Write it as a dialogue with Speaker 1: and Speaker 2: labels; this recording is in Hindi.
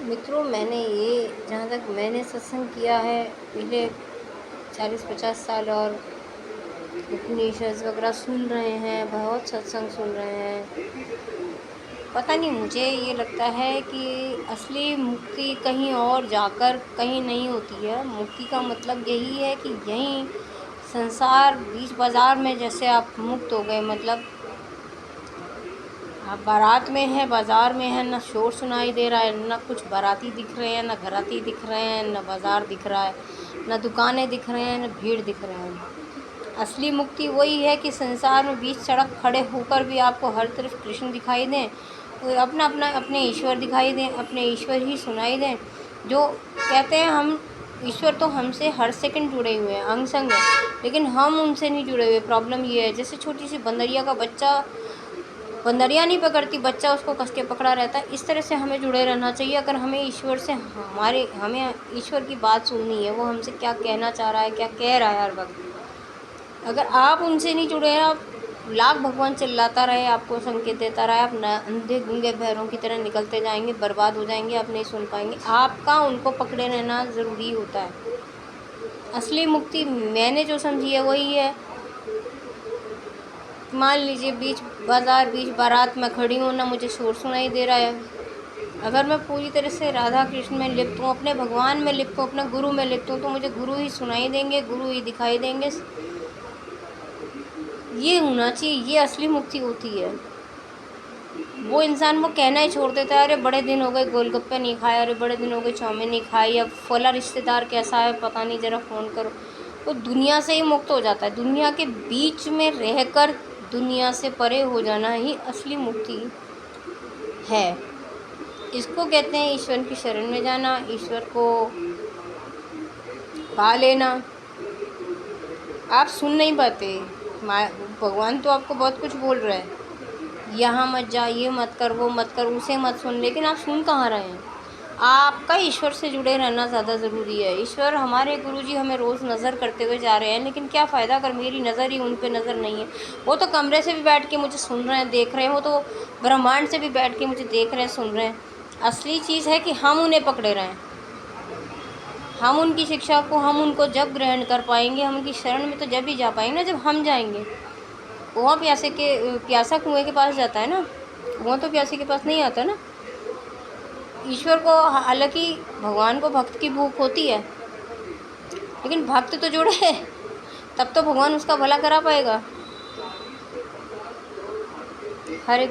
Speaker 1: मित्रों, मैंने ये जहाँ तक मैंने सत्संग किया है पिछले 40-50 साल, और उपनिषद वगैरह सुन रहे हैं, बहुत सत्संग सुन रहे हैं। पता नहीं, मुझे ये लगता है कि असली मुक्ति कहीं और जाकर कहीं नहीं होती है। मुक्ति का मतलब यही है कि यहीं संसार बीच बाज़ार में जैसे आप मुक्त हो गए, मतलब आप बारात में हैं, बाज़ार में हैं, ना शोर सुनाई दे रहा है, ना कुछ बाराती दिख रहे हैं, ना घराती दिख रहे हैं, ना बाज़ार दिख रहा है, ना दुकानें दिख रहे हैं, ना भीड़ दिख रहे हैं। असली मुक्ति वही है कि संसार में बीच सड़क खड़े होकर भी आपको हर तरफ कृष्ण दिखाई दें, अपने ईश्वर दिखाई दें, अपने ईश्वर ही सुनाई दें। जो कहते हैं हम ईश्वर तो हमसे हर सेकंड जुड़े हुए हैं, अंग संग है, लेकिन हम उनसे नहीं जुड़े हुए। प्रॉब्लम ये है, जैसे छोटी सी बंदरिया का बच्चा बंदरिया नहीं पकड़ती, बच्चा उसको कस के पकड़ा रहता है। इस तरह से हमें जुड़े रहना चाहिए। अगर हमें ईश्वर से हमें ईश्वर की बात सुननी है, वो हमसे क्या कहना चाह रहा है, क्या कह रहा है हर वक्त, अगर आप उनसे नहीं जुड़े हैं, आप लाख भगवान चिल्लाता रहे, आपको संकेत देता रहे, आप अंधे गूंगे बहरों की तरह निकलते जाएंगे, बर्बाद हो जाएंगे, आप नहीं सुन पाएंगे। आपका उनको पकड़े रहना ज़रूरी होता है। असली मुक्ति मैंने जो समझी है वही है। मान लीजिए बीच बाज़ार, बीच बारात में खड़ी हूँ, ना मुझे शोर सुनाई दे रहा है। अगर मैं पूरी तरह से राधा कृष्ण में लिप्त हूँ, अपने भगवान में लिप्त हूँ, अपने गुरु में लिप्त हूँ, तो मुझे गुरु ही सुनाई देंगे, गुरु ही दिखाई देंगे। ये होना चाहिए, ये असली मुक्ति होती है। वो इंसान वो कहना ही छोड़ देता है, अरे बड़े दिन हो गए गोलगप्पे नहीं खाए, अरे बड़े दिन हो गए चाउमीन नहीं खाई, अब फला रिश्तेदार कैसा है पता नहीं, ज़रा फ़ोन करो। वो दुनिया से ही मुक्त हो जाता है। दुनिया के बीच में रहकर दुनिया से परे हो जाना ही असली मुक्ति है। इसको कहते हैं ईश्वर की शरण में जाना, ईश्वर को पा लेना। आप सुन नहीं पाते, भगवान तो आपको बहुत कुछ बोल रहा है, यहाँ मत जा, ये मत कर, वो मत कर, उसे मत सुन, लेकिन आप सुन कहाँ रहे हैं। आपका ईश्वर से जुड़े रहना ज़्यादा ज़रूरी है। ईश्वर हमारे गुरुजी हमें रोज़ नज़र करते हुए जा रहे हैं, लेकिन क्या फ़ायदा अगर मेरी नज़र ही उन पे नज़र नहीं है। वो तो कमरे से भी बैठ के मुझे सुन रहे हैं, देख रहे हैं, वो तो ब्रह्मांड से भी बैठ के मुझे देख रहे हैं, सुन रहे हैं। असली चीज़ है कि हम उन्हें पकड़े रहें। हम उनकी शिक्षा को, हम उनको जब ग्रहण कर पाएंगे, हम उनकी शरण में तो जब ही जा पाएंगे ना, जब हम जाएंगे। कुआं प्यासा कुएं के पास जाता है ना, कुआं तो प्यासे के पास नहीं आता ना। ईश्वर को, हालांकि भगवान को भक्त की भूख होती है, लेकिन भक्त तो जुड़े है, तब तो भगवान उसका भला करा पाएगा। हरे